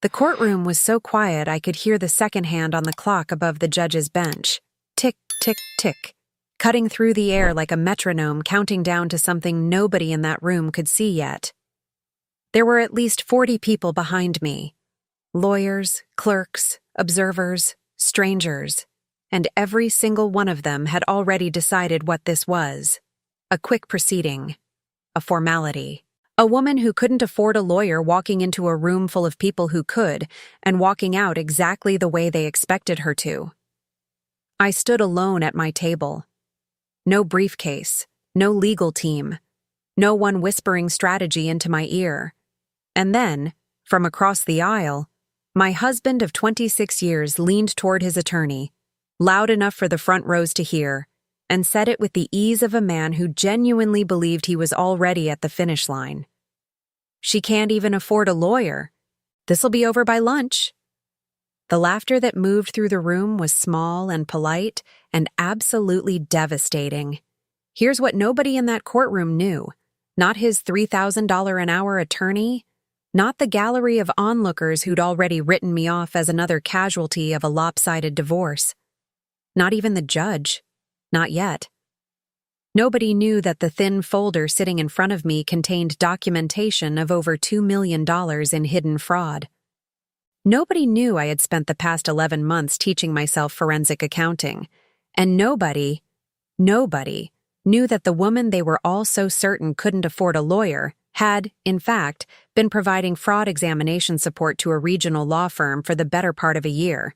The courtroom was so quiet I could hear the second hand on the clock above the judge's bench. Tick, tick, tick, cutting through the air like a metronome, counting down to something nobody in that room could see yet. There were at least 40 people behind me. Lawyers, clerks, observers, strangers, and every single one of them had already decided what this was. A quick proceeding. A formality. A woman who couldn't afford a lawyer walking into a room full of people who could, and walking out exactly the way they expected her to. I stood alone at my table. No briefcase, no legal team, no one whispering strategy into my ear. And then, from across the aisle, my husband of 26 years leaned toward his attorney, loud enough for the front rows to hear, and said it with the ease of a man who genuinely believed he was already at the finish line. "She can't even afford a lawyer. This'll be over by lunch." The laughter that moved through the room was small and polite and absolutely devastating. Here's what nobody in that courtroom knew. Not his $3,000 an hour attorney, not the gallery of onlookers who'd already written me off as another casualty of a lopsided divorce. Not even the judge. Not yet. Nobody knew that the thin folder sitting in front of me contained documentation of over $2 million in hidden fraud. Nobody knew I had spent the past 11 months teaching myself forensic accounting. And nobody knew that the woman they were all so certain couldn't afford a lawyer had, in fact, been providing fraud examination support to a regional law firm for the better part of a year.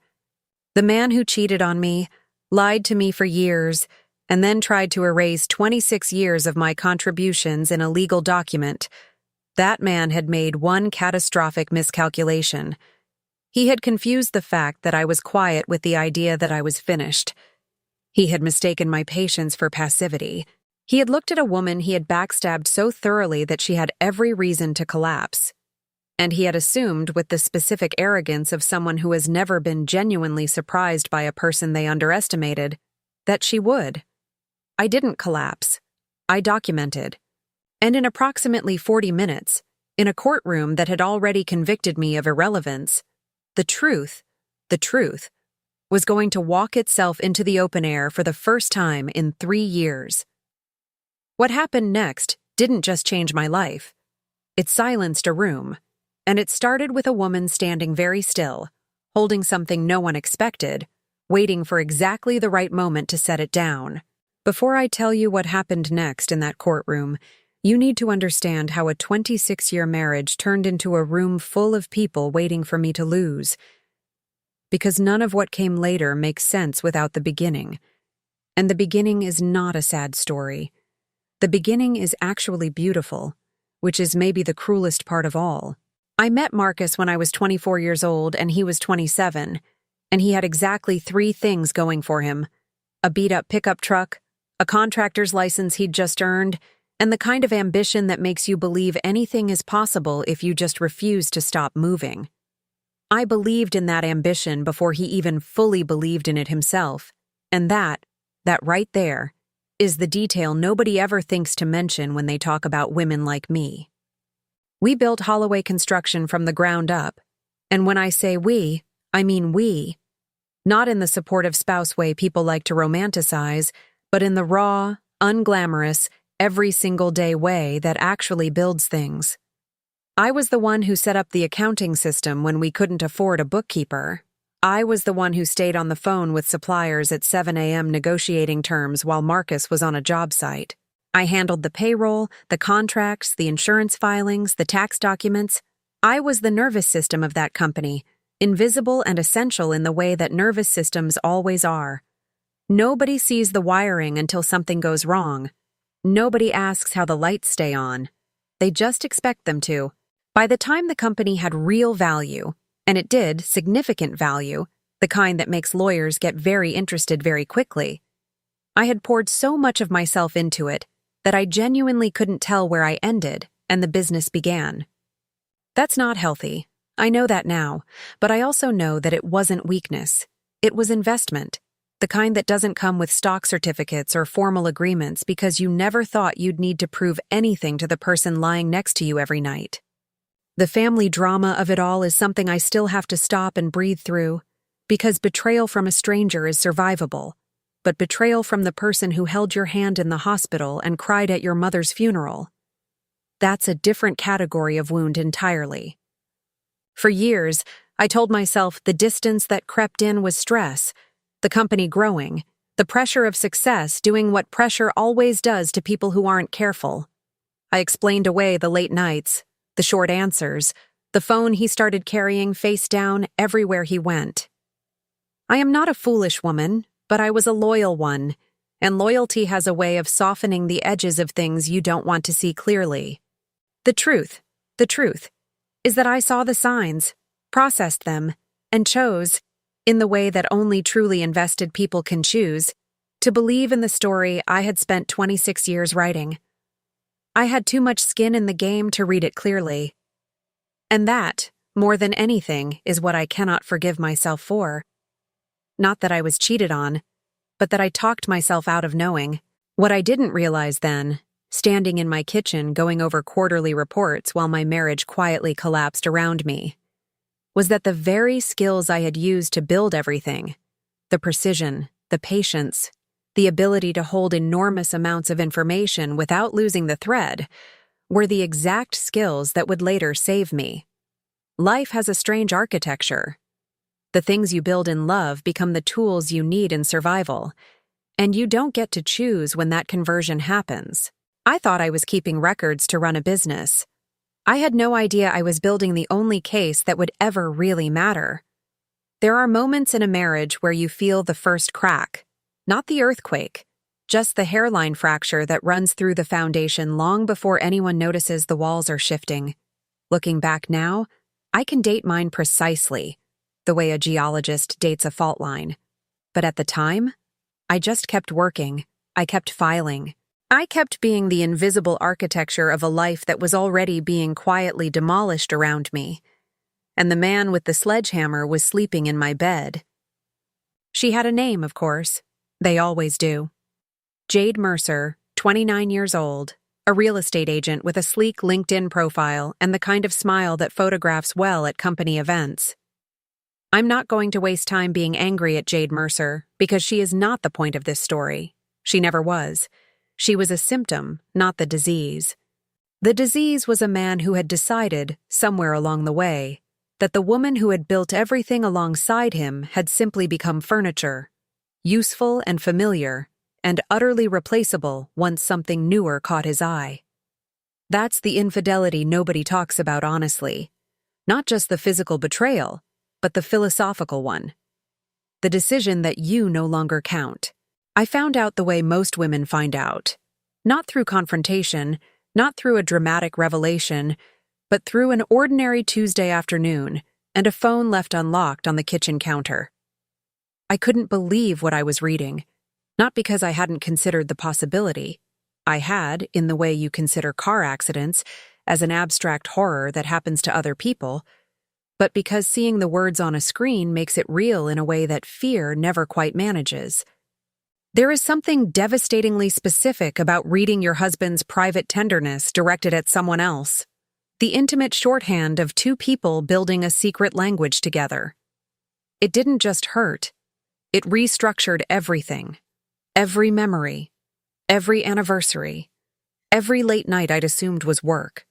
The man who cheated on me, lied to me for years, and then tried to erase 26 years of my contributions in a legal document. That man had made one catastrophic miscalculation. He had confused the fact that I was quiet with the idea that I was finished. He had mistaken my patience for passivity. He had looked at a woman he had backstabbed so thoroughly that she had every reason to collapse. And he had assumed, with the specific arrogance of someone who has never been genuinely surprised by a person they underestimated, that she would. I didn't collapse. I documented. And in approximately 40 minutes, in a courtroom that had already convicted me of irrelevance, the truth, was going to walk itself into the open air for the first time in 3 years. What happened next didn't just change my life. It silenced a room, and it started with a woman standing very still, holding something no one expected, waiting for exactly the right moment to set it down. Before I tell you what happened next in that courtroom, you need to understand how a 26-year marriage turned into a room full of people waiting for me to lose. Because none of what came later makes sense without the beginning. And the beginning is not a sad story. The beginning is actually beautiful, which is maybe the cruelest part of all. I met Marcus when I was 24 years old and he was 27, and he had exactly 3 things going for him: a beat-up pickup truck, a contractor's license he'd just earned, and the kind of ambition that makes you believe anything is possible if you just refuse to stop moving. I believed in that ambition before he even fully believed in it himself, and that right there, is the detail nobody ever thinks to mention when they talk about women like me. We built Holloway Construction from the ground up, and when I say we, I mean we. Not in the supportive spouse way people like to romanticize, but in the raw, unglamorous, every single day way that actually builds things. I was the one who set up the accounting system when we couldn't afford a bookkeeper. I was the one who stayed on the phone with suppliers at 7 a.m. negotiating terms while Marcus was on a job site. I handled the payroll, the contracts, the insurance filings, the tax documents. I was the nervous system of that company, invisible and essential in the way that nervous systems always are. Nobody sees the wiring until something goes wrong. Nobody asks how the lights stay on. They just expect them to. By the time the company had real value, and it did, significant value, the kind that makes lawyers get very interested very quickly, I had poured so much of myself into it that I genuinely couldn't tell where I ended and the business began. That's not healthy. I know that now, but I also know that it wasn't weakness. It was investment, the kind that doesn't come with stock certificates or formal agreements because you never thought you'd need to prove anything to the person lying next to you every night. The family drama of it all is something I still have to stop and breathe through, because betrayal from a stranger is survivable, but betrayal from the person who held your hand in the hospital and cried at your mother's funeral, that's a different category of wound entirely. For years, I told myself the distance that crept in was stress, the company growing, the pressure of success doing what pressure always does to people who aren't careful. I explained away the late nights, the short answers, the phone he started carrying face down everywhere he went. I am not a foolish woman, but I was a loyal one, and loyalty has a way of softening the edges of things you don't want to see clearly. The truth, is that I saw the signs, processed them, and chose, in the way that only truly invested people can choose, to believe in the story I had spent 26 years writing. I had too much skin in the game to read it clearly. And that, more than anything, is what I cannot forgive myself for. Not that I was cheated on, but that I talked myself out of knowing. What I didn't realize then, standing in my kitchen going over quarterly reports while my marriage quietly collapsed around me, was that the very skills I had used to build everything, the precision, the patience, the ability to hold enormous amounts of information without losing the thread, were the exact skills that would later save me. Life has a strange architecture. The things you build in love become the tools you need in survival, and you don't get to choose when that conversion happens. I thought I was keeping records to run a business. I had no idea I was building the only case that would ever really matter. There are moments in a marriage where you feel the first crack, not the earthquake, just the hairline fracture that runs through the foundation long before anyone notices the walls are shifting. Looking back now, I can date mine precisely, the way a geologist dates a fault line. But at the time, I just kept working. I kept filing. I kept being the invisible architecture of a life that was already being quietly demolished around me. And the man with the sledgehammer was sleeping in my bed. She had a name, of course. They always do. Jade Mercer, 29 years old, a real estate agent with a sleek LinkedIn profile and the kind of smile that photographs well at company events. I'm not going to waste time being angry at Jade Mercer because she is not the point of this story. She never was. She was a symptom, not the disease. The disease was a man who had decided, somewhere along the way, that the woman who had built everything alongside him had simply become furniture, useful and familiar, and utterly replaceable once something newer caught his eye. That's the infidelity nobody talks about honestly. Not just the physical betrayal, but the philosophical one. The decision that you no longer count. I found out the way most women find out. Not through confrontation, not through a dramatic revelation, but through an ordinary Tuesday afternoon and a phone left unlocked on the kitchen counter. I couldn't believe what I was reading, not because I hadn't considered the possibility. I had, in the way you consider car accidents, as an abstract horror that happens to other people, but because seeing the words on a screen makes it real in a way that fear never quite manages. There is something devastatingly specific about reading your husband's private tenderness directed at someone else, the intimate shorthand of two people building a secret language together. It didn't just hurt. It restructured everything. Every memory. Every anniversary. Every late night I'd assumed was work.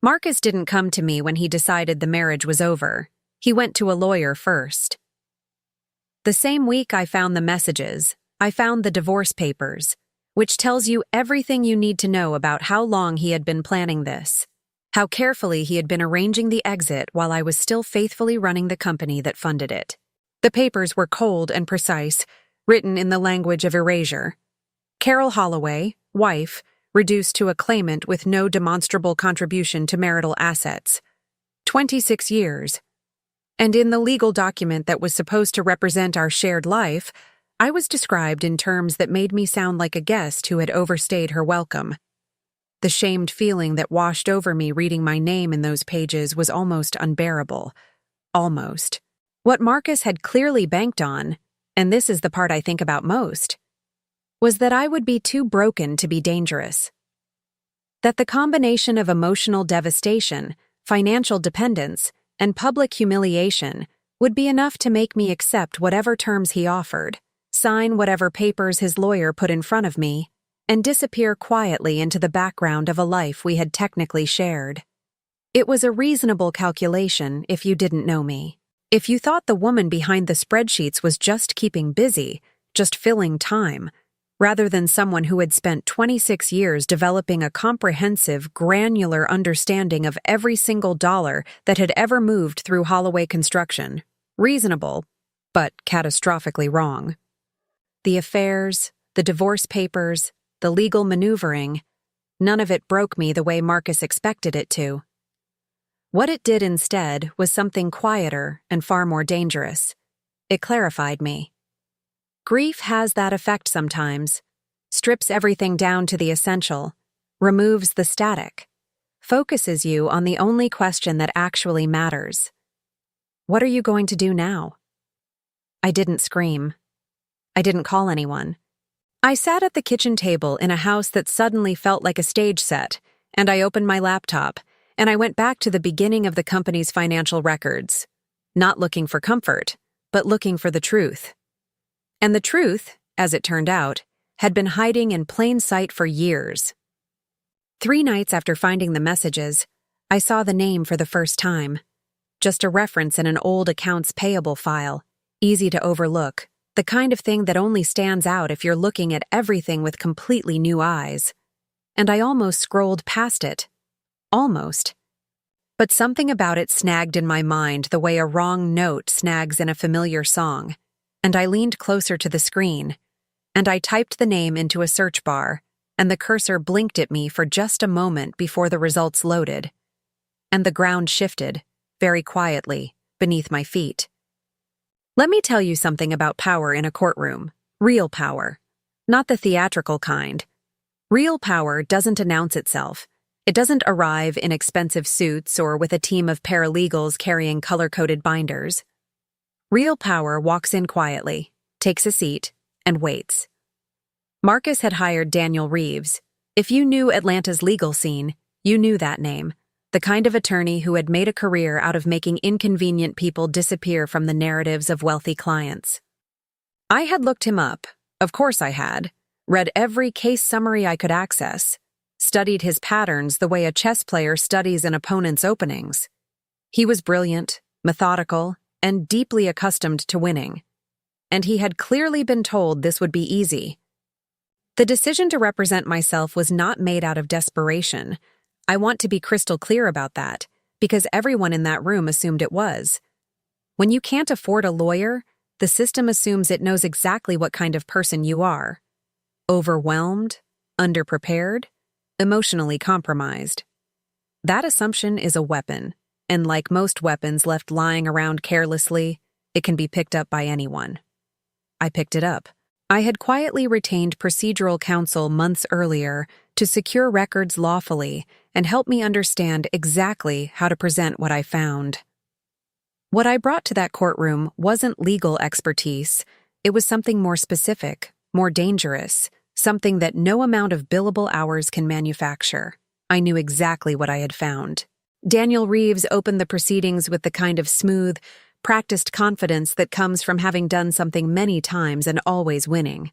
Marcus didn't come to me when he decided the marriage was over. He went to a lawyer first. The same week I found the messages, I found the divorce papers, which tells you everything you need to know about how long he had been planning this, how carefully he had been arranging the exit while I was still faithfully running the company that funded it. The papers were cold and precise, written in the language of erasure. Carol Holloway, wife, reduced to a claimant with no demonstrable contribution to marital assets. 26 years. And in the legal document that was supposed to represent our shared life, I was described in terms that made me sound like a guest who had overstayed her welcome. The shamed feeling that washed over me reading my name in those pages was almost unbearable. Almost. What Marcus had clearly banked on, and this is the part I think about most, was that I would be too broken to be dangerous. That the combination of emotional devastation, financial dependence, and public humiliation would be enough to make me accept whatever terms he offered, sign whatever papers his lawyer put in front of me, and disappear quietly into the background of a life we had technically shared. It was a reasonable calculation if you didn't know me. If you thought the woman behind the spreadsheets was just keeping busy, just filling time, rather than someone who had spent 26 years developing a comprehensive, granular understanding of every single dollar that had ever moved through Holloway Construction. Reasonable, but catastrophically wrong. The affairs, the divorce papers, the legal maneuvering, none of it broke me the way Marcus expected it to. What it did instead was something quieter and far more dangerous. It clarified me. Grief has that effect sometimes, strips everything down to the essential, removes the static, focuses you on the only question that actually matters. What are you going to do now? I didn't scream. I didn't call anyone. I sat at the kitchen table in a house that suddenly felt like a stage set, and I opened my laptop, and I went back to the beginning of the company's financial records, not looking for comfort, but looking for the truth. And the truth, as it turned out, had been hiding in plain sight for years. 3 nights after finding the messages, I saw the name for the first time. Just a reference in an old accounts payable file, easy to overlook, the kind of thing that only stands out if you're looking at everything with completely new eyes. And I almost scrolled past it. Almost. But something about it snagged in my mind the way a wrong note snags in a familiar song, and I leaned closer to the screen, and I typed the name into a search bar, and the cursor blinked at me for just a moment before the results loaded. And the ground shifted, very quietly, beneath my feet. Let me tell you something about power in a courtroom. Real power. Not the theatrical kind. Real power doesn't announce itself. It doesn't arrive in expensive suits or with a team of paralegals carrying color-coded binders. Real power walks in quietly, takes a seat, and waits. Marcus had hired Daniel Reeves. If you knew Atlanta's legal scene, you knew that name. The kind of attorney who had made a career out of making inconvenient people disappear from the narratives of wealthy clients. I had looked him up, of course I had, read every case summary I could access, studied his patterns the way a chess player studies an opponent's openings. He was brilliant, methodical, and deeply accustomed to winning. And he had clearly been told this would be easy. The decision to represent myself was not made out of desperation. I want to be crystal clear about that, because everyone in that room assumed it was. When you can't afford a lawyer, the system assumes it knows exactly what kind of person you are. Overwhelmed, underprepared, emotionally compromised. That assumption is a weapon, and like most weapons left lying around carelessly, it can be picked up by anyone. I picked it up. I had quietly retained procedural counsel months earlier to secure records lawfully and help me understand exactly how to present what I found. What I brought to that courtroom wasn't legal expertise. It was something more specific, more dangerous, something that no amount of billable hours can manufacture. I knew exactly what I had found. Daniel Reeves opened the proceedings with the kind of smooth, practiced confidence that comes from having done something many times and always winning.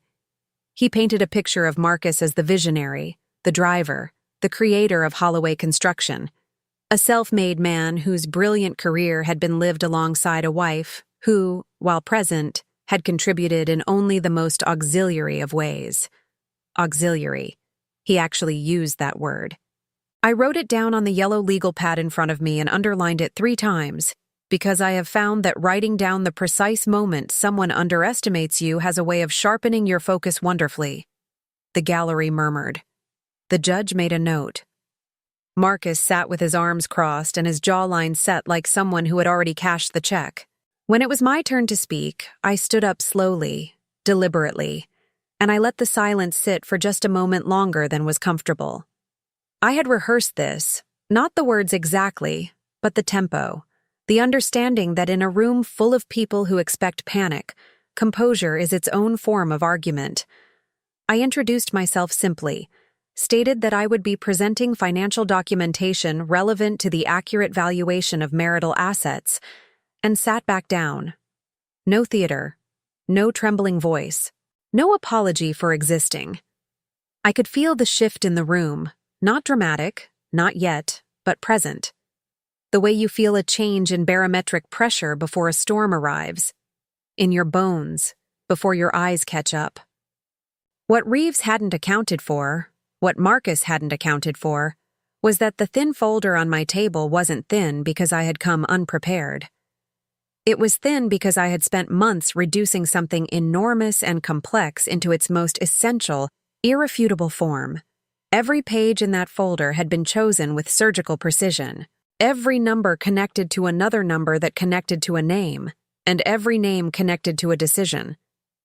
He painted a picture of Marcus as the visionary, the driver, the creator of Holloway Construction, a self-made man whose brilliant career had been lived alongside a wife who, while present, had contributed in only the most auxiliary of ways. Auxiliary. He actually used that word. I wrote it down on the yellow legal pad in front of me and underlined it 3 times, because I have found that writing down the precise moment someone underestimates you has a way of sharpening your focus wonderfully. The gallery murmured. The judge made a note. Marcus sat with his arms crossed and his jawline set like someone who had already cashed the check. When it was my turn to speak, I stood up slowly, deliberately, and I let the silence sit for just a moment longer than was comfortable. I had rehearsed this, not the words exactly, but the tempo, the understanding that in a room full of people who expect panic, composure is its own form of argument. I introduced myself simply, stated that I would be presenting financial documentation relevant to the accurate valuation of marital assets, and sat back down. No theater, no trembling voice, no apology for existing. I could feel the shift in the room, not dramatic, not yet, but present. The way you feel a change in barometric pressure before a storm arrives. In your bones, before your eyes catch up. What Reeves hadn't accounted for, what Marcus hadn't accounted for, was that the thin folder on my table wasn't thin because I had come unprepared. It was thin because I had spent months reducing something enormous and complex into its most essential, irrefutable form. Every page in that folder had been chosen with surgical precision. Every number connected to another number that connected to a name, and every name connected to a decision,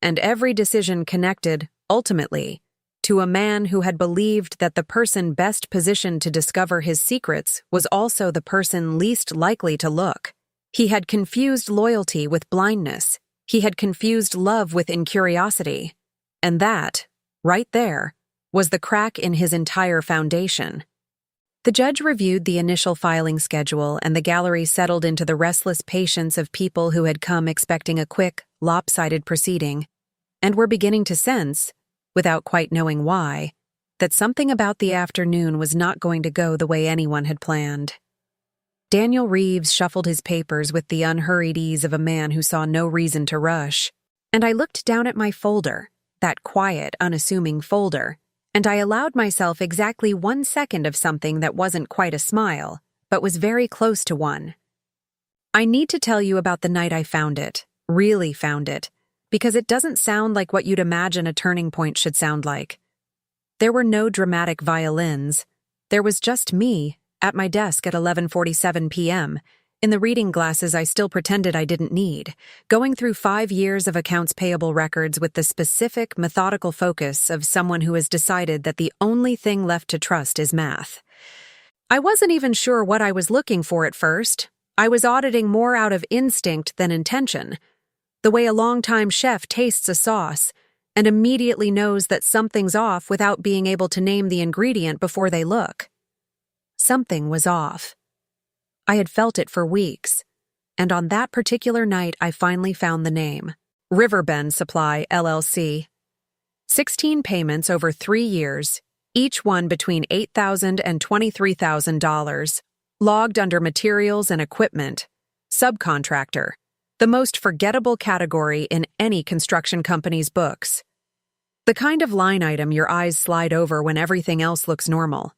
and every decision connected, ultimately, to a man who had believed that the person best positioned to discover his secrets was also the person least likely to look. He had confused loyalty with blindness. He had confused love with incuriosity. And that, right there, was the crack in his entire foundation. The judge reviewed the initial filing schedule, and the gallery settled into the restless patience of people who had come expecting a quick, lopsided proceeding, and were beginning to sense, without quite knowing why, that something about the afternoon was not going to go the way anyone had planned. Daniel Reeves shuffled his papers with the unhurried ease of a man who saw no reason to rush, and I looked down at my folder, that quiet, unassuming folder, and I allowed myself exactly 1 second of something that wasn't quite a smile, but was very close to one. I need to tell you about the night I found it, really found it, because it doesn't sound like what you'd imagine a turning point should sound like. There were no dramatic violins. There was just me, at my desk at 11:47 p.m., in the reading glasses I still pretended I didn't need, going through 5 years of accounts payable records with the specific, methodical focus of someone who has decided that the only thing left to trust is math. I wasn't even sure what I was looking for at first. I was auditing more out of instinct than intention, the way a longtime chef tastes a sauce and immediately knows that something's off without being able to name the ingredient before they look. Something was off. I had felt it for weeks, and on that particular night I finally found the name. Riverbend Supply, LLC. 16 payments over 3 years, each one between $8,000 and $23,000, logged under materials and equipment, subcontractor, the most forgettable category in any construction company's books. The kind of line item your eyes slide over when everything else looks normal.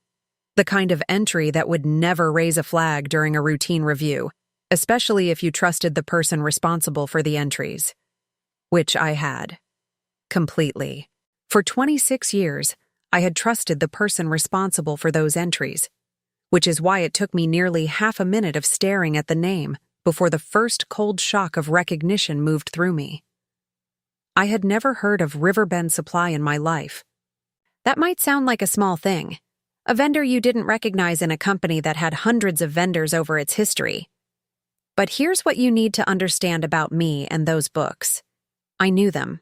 The kind of entry that would never raise a flag during a routine review, especially if you trusted the person responsible for the entries. Which I had. Completely. For 26 years, I had trusted the person responsible for those entries, which is why it took me nearly half a minute of staring at the name before the first cold shock of recognition moved through me. I had never heard of Riverbend Supply in my life. That might sound like a small thing. A vendor you didn't recognize in a company that had hundreds of vendors over its history. But here's what you need to understand about me and those books. I knew them.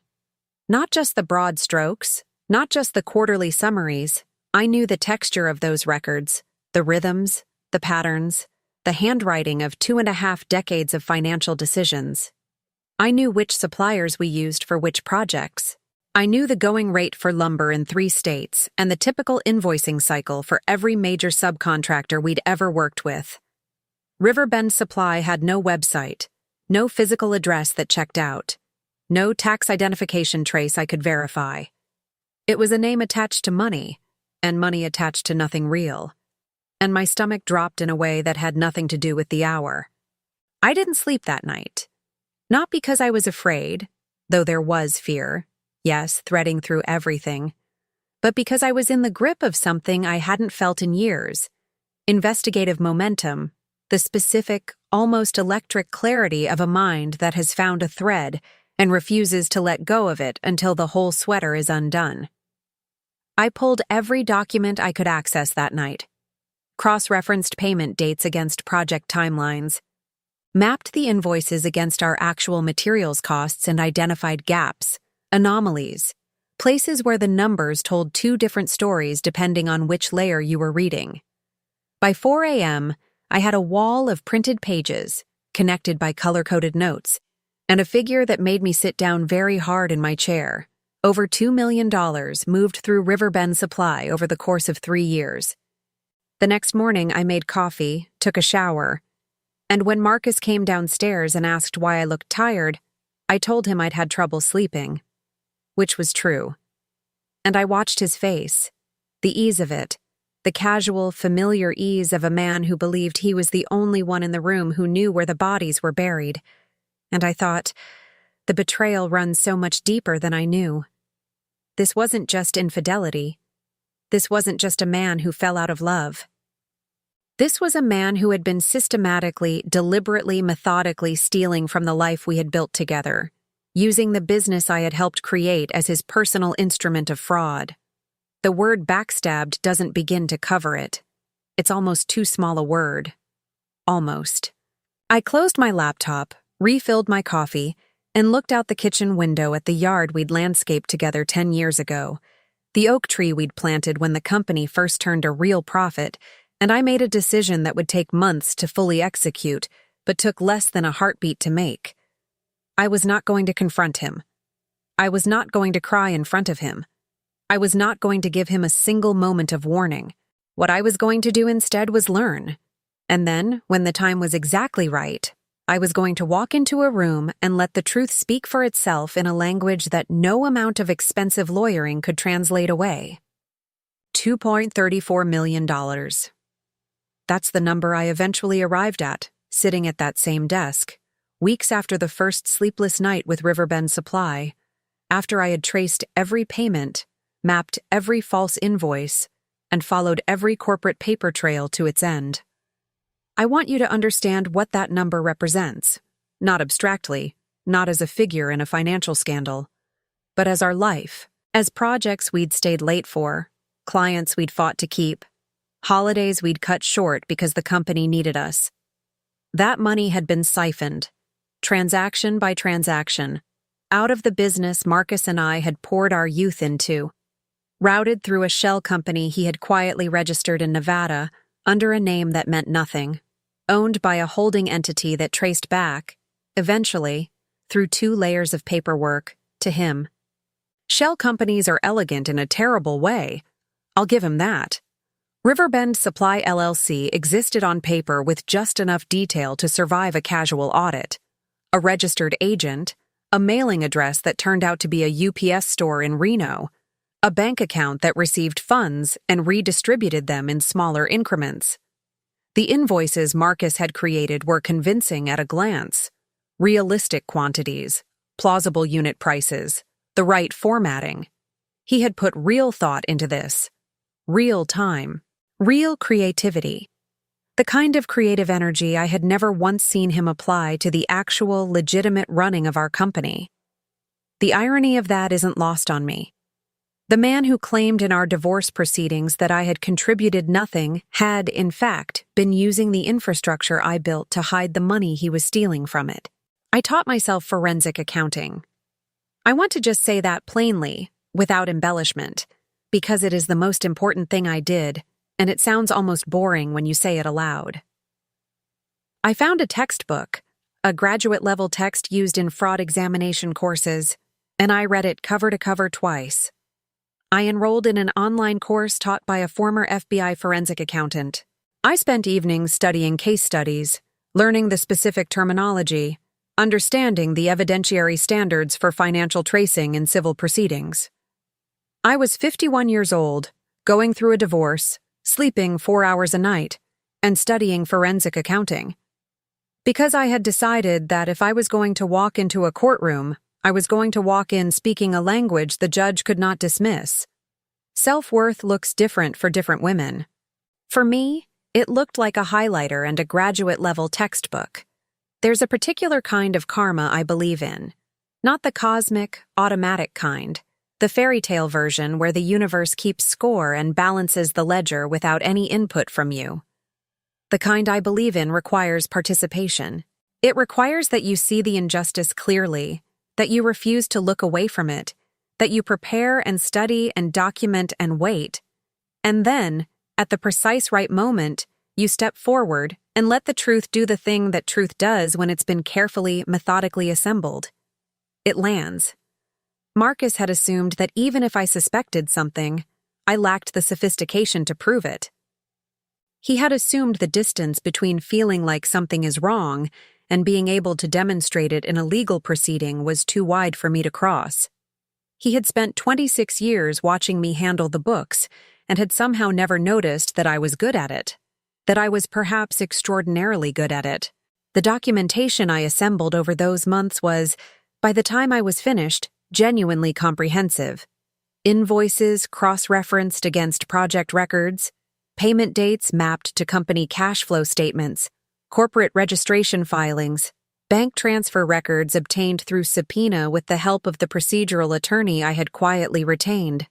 Not just the broad strokes, not just the quarterly summaries. I knew the texture of those records, the rhythms, the patterns, the handwriting of 2.5 decades of financial decisions. I knew which suppliers we used for which projects. I knew the going rate for lumber in 3 states and the typical invoicing cycle for every major subcontractor we'd ever worked with. Riverbend Supply had no website, no physical address that checked out, no tax identification trace I could verify. It was a name attached to money, and money attached to nothing real. And my stomach dropped in a way that had nothing to do with the hour. I didn't sleep that night. Not because I was afraid, though there was fear. Yes, threading through everything, but because I was in the grip of something I hadn't felt in years. Investigative momentum, the specific, almost electric clarity of a mind that has found a thread and refuses to let go of it until the whole sweater is undone. I pulled every document I could access that night, cross-referenced payment dates against project timelines, mapped the invoices against our actual materials costs and identified gaps, anomalies, places where the numbers told two different stories depending on which layer you were reading. By 4 a.m., I had a wall of printed pages, connected by color-coded notes, and a figure that made me sit down very hard in my chair. Over $2 million moved through Riverbend Supply over the course of 3 years. The next morning, I made coffee, took a shower, and when Marcus came downstairs and asked why I looked tired, I told him I'd had trouble sleeping, which was true. And I watched his face, the ease of it, the casual, familiar ease of a man who believed he was the only one in the room who knew where the bodies were buried. And I thought, the betrayal runs so much deeper than I knew. This wasn't just infidelity. This wasn't just a man who fell out of love. This was a man who had been systematically, deliberately, methodically stealing from the life we had built together, using the business I had helped create as his personal instrument of fraud. The word backstabbed doesn't begin to cover it. It's almost too small a word. Almost. I closed my laptop, refilled my coffee, and looked out the kitchen window at the yard we'd landscaped together 10 years ago, the oak tree we'd planted when the company first turned a real profit, and I made a decision that would take months to fully execute, but took less than a heartbeat to make. I was not going to confront him. I was not going to cry in front of him. I was not going to give him a single moment of warning. What I was going to do instead was learn. And then, when the time was exactly right, I was going to walk into a room and let the truth speak for itself in a language that no amount of expensive lawyering could translate away. $2.34 million. That's the number I eventually arrived at, sitting at that same desk, weeks after the first sleepless night with Riverbend Supply, after I had traced every payment, mapped every false invoice, and followed every corporate paper trail to its end. I want you to understand what that number represents, not abstractly, not as a figure in a financial scandal, but as our life, as projects we'd stayed late for, clients we'd fought to keep, holidays we'd cut short because the company needed us. That money had been siphoned, transaction by transaction, out of the business Marcus and I had poured our youth into, routed through a shell company he had quietly registered in Nevada under a name that meant nothing, owned by a holding entity that traced back, eventually, through 2 layers of paperwork, to him. Shell companies are elegant in a terrible way. I'll give him that. Riverbend Supply LLC existed on paper with just enough detail to survive a casual audit. A registered agent, a mailing address that turned out to be a UPS store in Reno, a bank account that received funds and redistributed them in smaller increments. The invoices Marcus had created were convincing at a glance. Realistic quantities, plausible unit prices, the right formatting. He had put real thought into this. Real time. Real creativity. The kind of creative energy I had never once seen him apply to the actual, legitimate running of our company. The irony of that isn't lost on me. The man who claimed in our divorce proceedings that I had contributed nothing had, in fact, been using the infrastructure I built to hide the money he was stealing from it. I taught myself forensic accounting. I want to just say that plainly, without embellishment, because it is the most important thing I did, and it sounds almost boring when you say it aloud. I found a textbook, a graduate-level text used in fraud examination courses, and I read it cover to cover twice. I enrolled in an online course taught by a former FBI forensic accountant. I spent evenings studying case studies, learning the specific terminology, understanding the evidentiary standards for financial tracing in civil proceedings. I was 51 years old, going through a divorce, sleeping 4 hours a night, and studying forensic accounting. Because I had decided that if I was going to walk into a courtroom, I was going to walk in speaking a language the judge could not dismiss. Self-worth looks different for different women. For me, it looked like a highlighter and a graduate-level textbook. There's a particular kind of karma I believe in. Not the cosmic, automatic kind. The fairy tale version where the universe keeps score and balances the ledger without any input from you. The kind I believe in requires participation. It requires that you see the injustice clearly, that you refuse to look away from it, that you prepare and study and document and wait, and then, at the precise right moment, you step forward and let the truth do the thing that truth does when it's been carefully, methodically assembled. It lands. Marcus had assumed that even if I suspected something, I lacked the sophistication to prove it. He had assumed the distance between feeling like something is wrong and being able to demonstrate it in a legal proceeding was too wide for me to cross. He had spent 26 years watching me handle the books and had somehow never noticed that I was good at it, that I was perhaps extraordinarily good at it. The documentation I assembled over those months was, by the time I was finished, genuinely comprehensive. Invoices cross-referenced against project records, payment dates mapped to company cash flow statements, corporate registration filings, bank transfer records obtained through subpoena with the help of the procedural attorney I had quietly retained,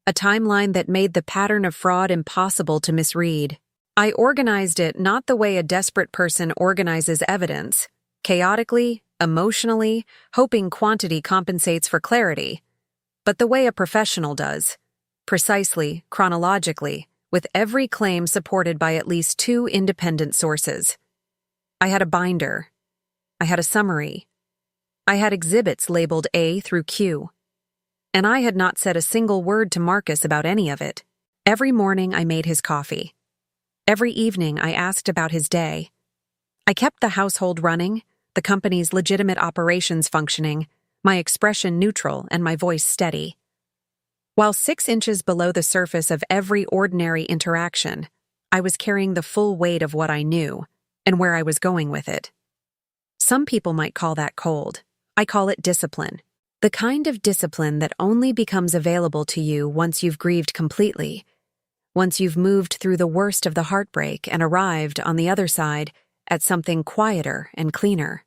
a timeline that made the pattern of fraud impossible to misread. I organized it not the way a desperate person organizes evidence, chaotically, emotionally, hoping quantity compensates for clarity, but the way a professional does, precisely, chronologically, with every claim supported by at least 2 independent sources. I had a binder. I had a summary. I had exhibits labeled A through Q. And I had not said a single word to Marcus about any of it. Every morning I made his coffee. Every evening I asked about his day. I kept the household running, the company's legitimate operations functioning, my expression neutral and my voice steady. While 6 inches below the surface of every ordinary interaction, I was carrying the full weight of what I knew and where I was going with it. Some people might call that cold. I call it discipline. The kind of discipline that only becomes available to you once you've grieved completely, once you've moved through the worst of the heartbreak and arrived on the other side at something quieter and cleaner.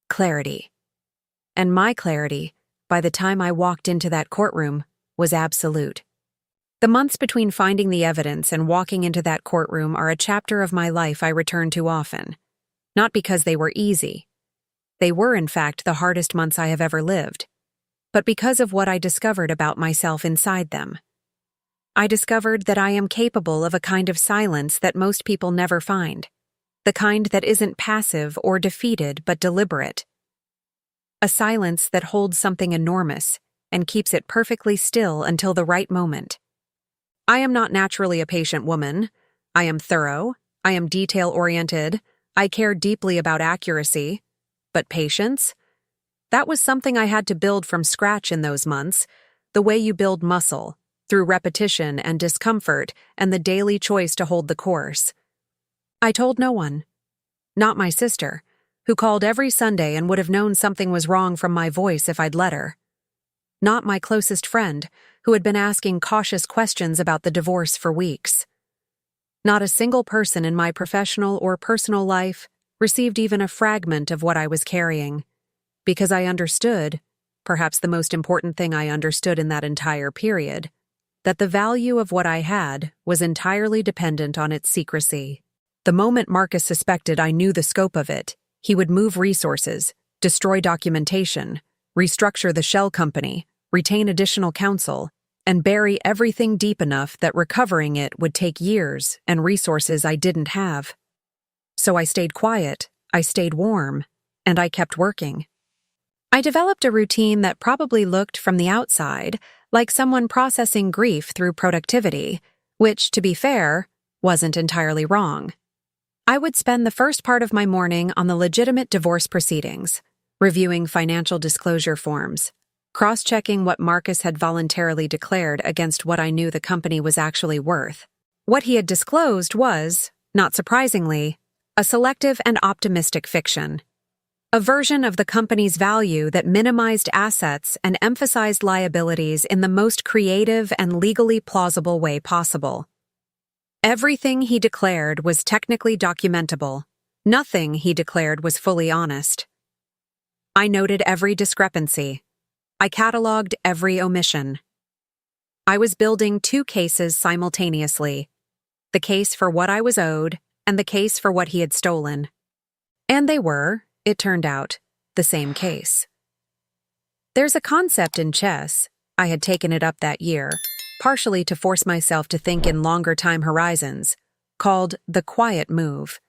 Clarity. And my clarity, by the time I walked into that courtroom, was absolute. The months between finding the evidence and walking into that courtroom are a chapter of my life I return to often. Not because they were easy. They were, in fact, the hardest months I have ever lived. But because of what I discovered about myself inside them. I discovered that I am capable of a kind of silence that most people never find. The kind that isn't passive or defeated but deliberate. A silence that holds something enormous and keeps it perfectly still until the right moment. I am not naturally a patient woman. I am thorough. I am detail-oriented. I care deeply about accuracy. But patience? That was something I had to build from scratch in those months, the way you build muscle, through repetition and discomfort and the daily choice to hold the course. I told no one. Not my sister, who called every Sunday and would have known something was wrong from my voice if I'd let her. Not my closest friend, who had been asking cautious questions about the divorce for weeks. Not a single person in my professional or personal life received even a fragment of what I was carrying, because I understood, perhaps the most important thing I understood in that entire period, that the value of what I had was entirely dependent on its secrecy. The moment Marcus suspected I knew the scope of it, he would move resources, destroy documentation, restructure the shell company, retain additional counsel, and bury everything deep enough that recovering it would take years and resources I didn't have. So I stayed quiet, I stayed warm, and I kept working. I developed a routine that probably looked from the outside like someone processing grief through productivity, which, to be fair, wasn't entirely wrong. I would spend the first part of my morning on the legitimate divorce proceedings, reviewing financial disclosure forms, cross-checking what Marcus had voluntarily declared against what I knew the company was actually worth. What he had disclosed was, not surprisingly, a selective and optimistic fiction. A version of the company's value that minimized assets and emphasized liabilities in the most creative and legally plausible way possible. Everything he declared was technically documentable. Nothing, he declared, was fully honest. I noted every discrepancy. I cataloged every omission. I was building 2 cases simultaneously, the case for what I was owed and the case for what he had stolen. And they were, it turned out, the same case. There's a concept in chess, I had taken it up that year, partially to force myself to think in longer time horizons, called the quiet move.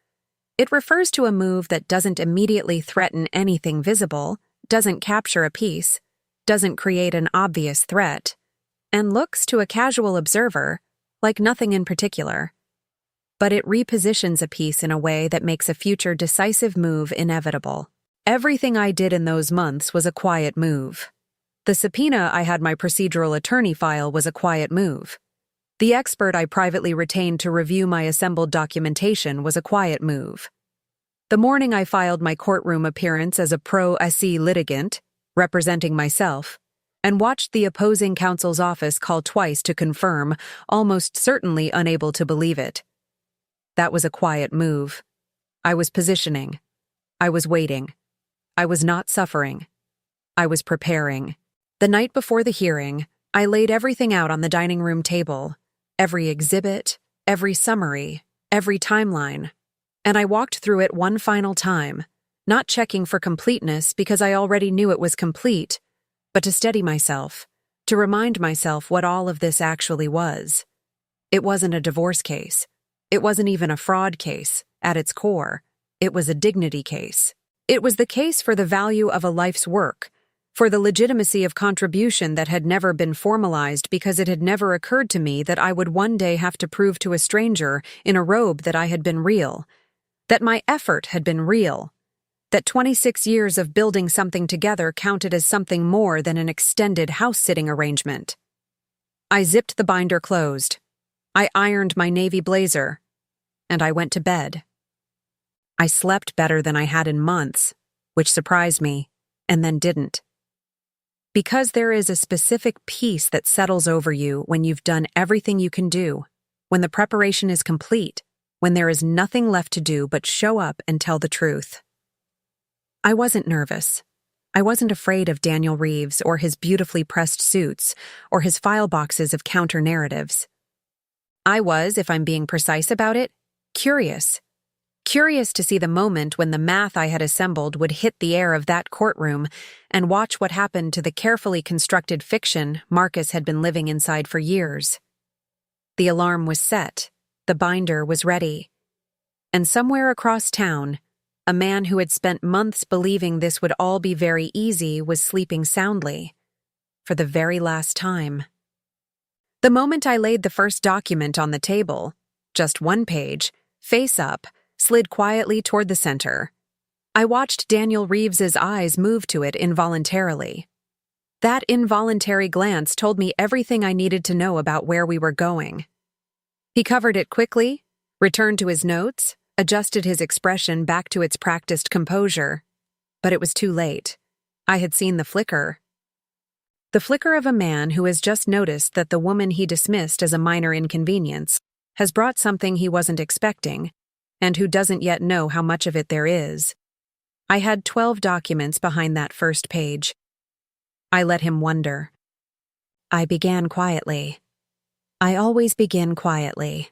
It refers to a move that doesn't immediately threaten anything visible, doesn't capture a piece, doesn't create an obvious threat, and looks to a casual observer like nothing in particular. But it repositions a piece in a way that makes a future decisive move inevitable. Everything I did in those months was a quiet move. The subpoena I had my procedural attorney file was a quiet move. The expert I privately retained to review my assembled documentation was a quiet move. The morning I filed my courtroom appearance as a pro se litigant, representing myself, and watched the opposing counsel's office call twice to confirm, almost certainly unable to believe it. That was a quiet move. I was positioning. I was waiting. I was not suffering. I was preparing. The night before the hearing, I laid everything out on the dining room table, every exhibit, every summary, every timeline, and I walked through it one final time, not checking for completeness because I already knew it was complete, but to steady myself, to remind myself what all of this actually was. It wasn't a divorce case. It wasn't even a fraud case, at its core. It was a dignity case. It was the case for the value of a life's work, for the legitimacy of contribution that had never been formalized because it had never occurred to me that I would one day have to prove to a stranger in a robe that I had been real, that my effort had been real, that 26 years of building something together counted as something more than an extended house-sitting arrangement. I zipped the binder closed. I ironed my navy blazer, and I went to bed. I slept better than I had in months, which surprised me, and then didn't. Because there is a specific peace that settles over you when you've done everything you can do, when the preparation is complete, when there is nothing left to do but show up and tell the truth. I wasn't nervous. I wasn't afraid of Daniel Reeves or his beautifully pressed suits or his file boxes of counter-narratives. I was, if I'm being precise about it, curious. Curious to see the moment when the math I had assembled would hit the air of that courtroom and watch what happened to the carefully constructed fiction Marcus had been living inside for years. The alarm was set. The binder was ready. And somewhere across town, a man who had spent months believing this would all be very easy was sleeping soundly, for the very last time. The moment I laid the first document on the table, just one page, face up, slid quietly toward the center. I watched Daniel Reeves's eyes move to it involuntarily. That involuntary glance told me everything I needed to know about where we were going. He covered it quickly, returned to his notes, adjusted his expression back to its practiced composure. But it was too late. I had seen the flicker. The flicker of a man who has just noticed that the woman he dismissed as a minor inconvenience has brought something he wasn't expecting, and who doesn't yet know how much of it there is. I had 12 documents behind that first page. I let him wonder. I began quietly. I always begin quietly.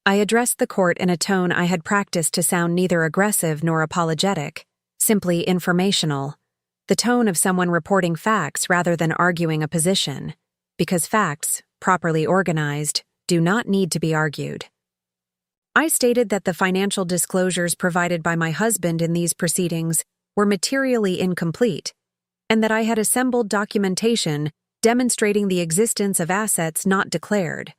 I addressed the court in a tone I had practiced to sound neither aggressive nor apologetic, simply informational, the tone of someone reporting facts rather than arguing a position, because facts, properly organized, do not need to be argued. I stated that the financial disclosures provided by my husband in these proceedings were materially incomplete, and that I had assembled documentation demonstrating the existence of assets not declared.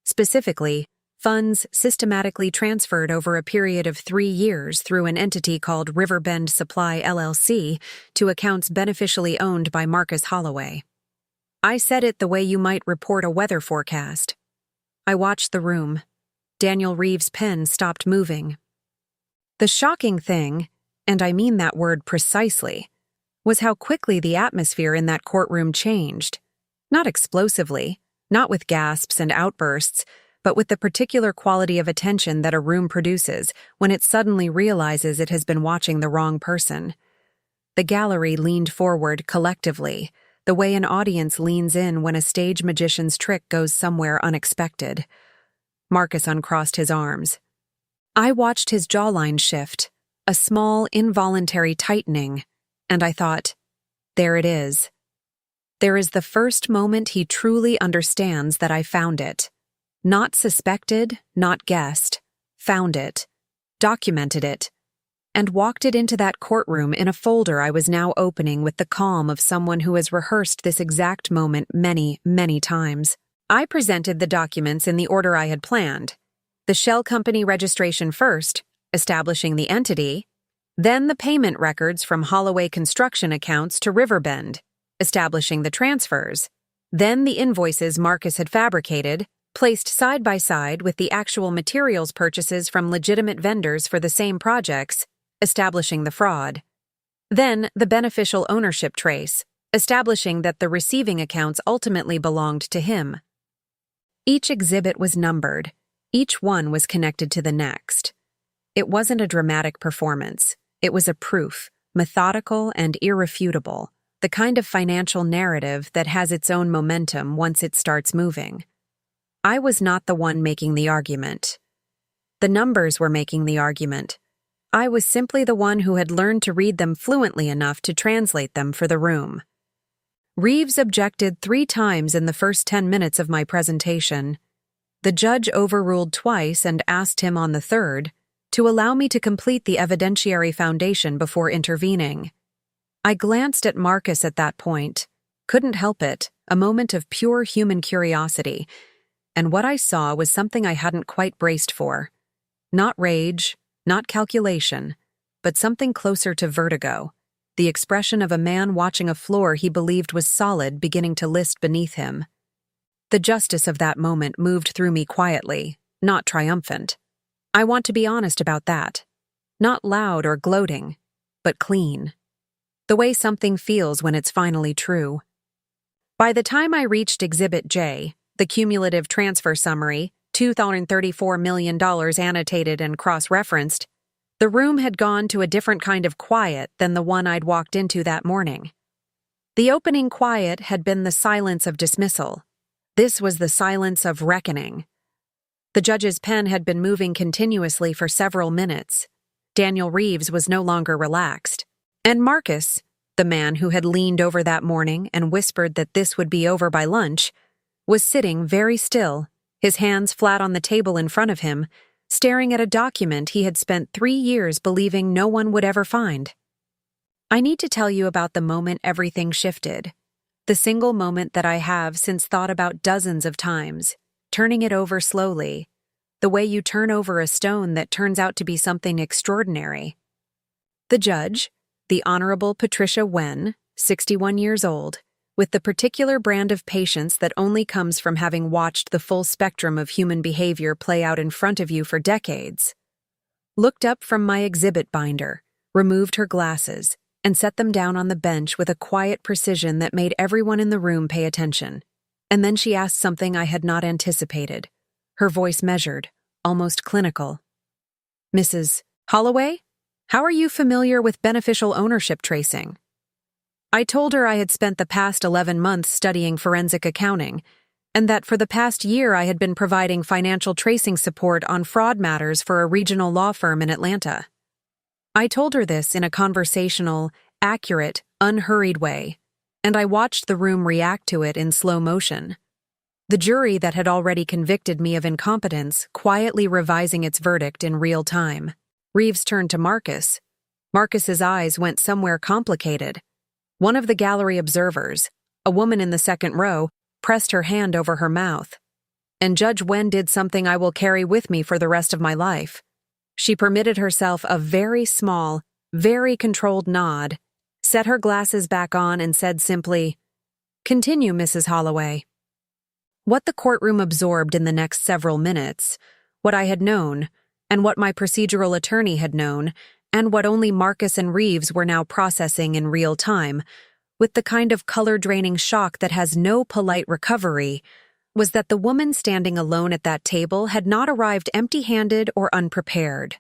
Specifically, funds systematically transferred over a period of 3 years through an entity called Riverbend Supply LLC to accounts beneficially owned by Marcus Holloway. I said it the way you might report a weather forecast. I watched the room. Daniel Reeves' pen stopped moving. The shocking thing, and I mean that word precisely, was how quickly the atmosphere in that courtroom changed. Not explosively, not with gasps and outbursts, but with the particular quality of attention that a room produces when it suddenly realizes it has been watching the wrong person. The gallery leaned forward collectively, the way an audience leans in when a stage magician's trick goes somewhere unexpected. Marcus uncrossed his arms. I watched his jawline shift, a small, involuntary tightening, and I thought, there it is. There is the first moment he truly understands that I found it. Not suspected, not guessed. Found it. Documented it. And walked it into that courtroom in a folder I was now opening with the calm of someone who has rehearsed this exact moment many, many times. I presented the documents in the order I had planned. The shell company registration first, establishing the entity, then the payment records from Holloway construction accounts to Riverbend, establishing the transfers, then the invoices Marcus had fabricated, placed side by side with the actual materials purchases from legitimate vendors for the same projects, establishing the fraud. Then the beneficial ownership trace, establishing that the receiving accounts ultimately belonged to him. Each exhibit was numbered. Each one was connected to the next. It wasn't a dramatic performance. It was a proof, methodical and irrefutable, the kind of financial narrative that has its own momentum once it starts moving. I was not the one making the argument. The numbers were making the argument. I was simply the one who had learned to read them fluently enough to translate them for the room. Reeves objected 3 times in the first 10 minutes of my presentation. The judge overruled twice and asked him on the third to allow me to complete the evidentiary foundation before intervening. I glanced at Marcus at that point. Couldn't help it, a moment of pure human curiosity. And what I saw was something I hadn't quite braced for. Not rage, not calculation, but something closer to vertigo. The expression of a man watching a floor he believed was solid beginning to list beneath him. The justice of that moment moved through me quietly, not triumphant. I want to be honest about that. Not loud or gloating, but clean. The way something feels when it's finally true. By the time I reached Exhibit J, the cumulative transfer summary, $234 million annotated and cross-referenced, the room had gone to a different kind of quiet than the one I'd walked into that morning. The opening quiet had been the silence of dismissal. This was the silence of reckoning. The judge's pen had been moving continuously for several minutes. Daniel Reeves was no longer relaxed. And Marcus, the man who had leaned over that morning and whispered that this would be over by lunch, was sitting very still, his hands flat on the table in front of him, staring at a document he had spent 3 years believing no one would ever find. I need to tell you about the moment everything shifted. The single moment that I have since thought about dozens of times, turning it over slowly, the way you turn over a stone that turns out to be something extraordinary. The judge, the Honorable Patricia Wen, 61 years old, with the particular brand of patience that only comes from having watched the full spectrum of human behavior play out in front of you for decades, looked up from my exhibit binder, removed her glasses, and set them down on the bench with a quiet precision that made everyone in the room pay attention. And then she asked something I had not anticipated, her voice measured, almost clinical. "Mrs. Holloway, how are you familiar with beneficial ownership tracing?" I told her I had spent the past 11 months studying forensic accounting, and that for the past year I had been providing financial tracing support on fraud matters for a regional law firm in Atlanta. I told her this in a conversational, accurate, unhurried way, and I watched the room react to it in slow motion. The jury that had already convicted me of incompetence quietly revising its verdict in real time. Reeves turned to Marcus. Marcus's eyes went somewhere complicated. One of the gallery observers, a woman in the second row, pressed her hand over her mouth. And Judge Wen did something I will carry with me for the rest of my life. She permitted herself a very small, very controlled nod, set her glasses back on and said simply, "Continue, Mrs. Holloway." What the courtroom absorbed in the next several minutes, what I had known, and what my procedural attorney had known, and what only Marcus and Reeves were now processing in real time, with the kind of color-draining shock that has no polite recovery, was that the woman standing alone at that table had not arrived empty-handed or unprepared.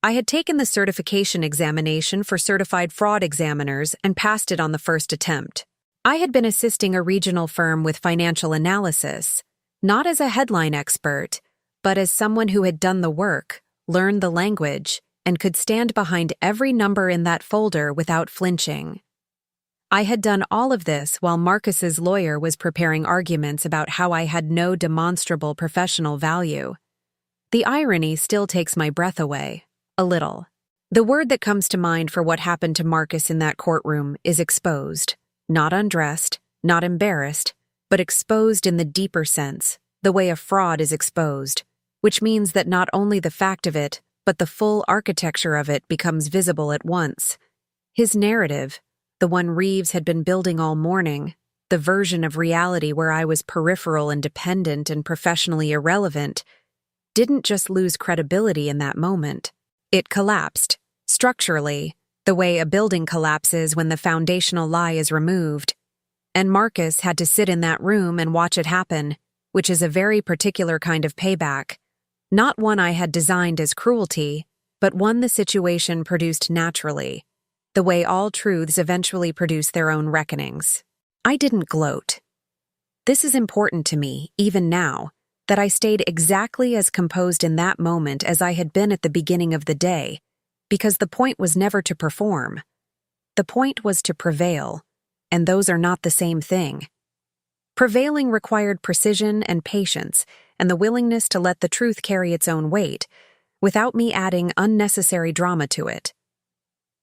I had taken the certification examination for certified fraud examiners and passed it on the first attempt. I had been assisting a regional firm with financial analysis, not as a headline expert, but as someone who had done the work, learned the language, and could stand behind every number in that folder without flinching. I had done all of this while Marcus's lawyer was preparing arguments about how I had no demonstrable professional value. The irony still takes my breath away, a little. The word that comes to mind for what happened to Marcus in that courtroom is exposed. Not undressed, not embarrassed, but exposed in the deeper sense, the way a fraud is exposed, which means that not only the fact of it, but the full architecture of it becomes visible at once. His narrative, the one Reeves had been building all morning, the version of reality where I was peripheral and dependent and professionally irrelevant, didn't just lose credibility in that moment. It collapsed, structurally, the way a building collapses when the foundational lie is removed. And Marcus had to sit in that room and watch it happen, which is a very particular kind of payback. Not one I had designed as cruelty, but one the situation produced naturally, the way all truths eventually produce their own reckonings. I didn't gloat. This is important to me, even now, that I stayed exactly as composed in that moment as I had been at the beginning of the day, because the point was never to perform. The point was to prevail, and those are not the same thing. Prevailing required precision and patience, and the willingness to let the truth carry its own weight, without me adding unnecessary drama to it.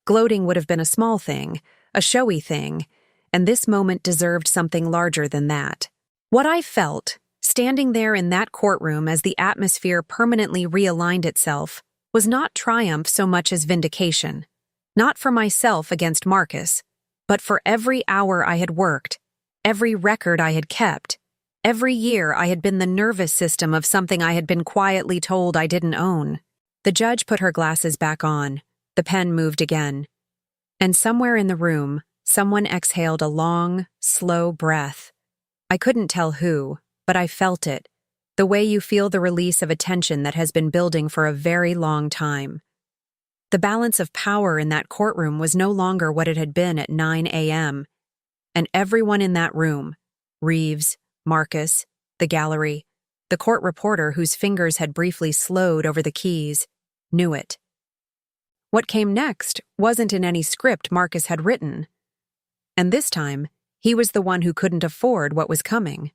Gloating would have been a small thing, a showy thing, and this moment deserved something larger than that. What I felt, standing there in that courtroom as the atmosphere permanently realigned itself, was not triumph so much as vindication. Not for myself against Marcus, but for every hour I had worked, every record I had kept, every year I had been the nervous system of something I had been quietly told I didn't own. The judge put her glasses back on. The pen moved again. And somewhere in the room, someone exhaled a long, slow breath. I couldn't tell who, but I felt it, the way you feel the release of a tension that has been building for a very long time. The balance of power in that courtroom was no longer what it had been at 9 a.m., and everyone in that room, Reeves, Marcus, the gallery, the court reporter whose fingers had briefly slowed over the keys, knew it. What came next wasn't in any script Marcus had written. And this time, he was the one who couldn't afford what was coming.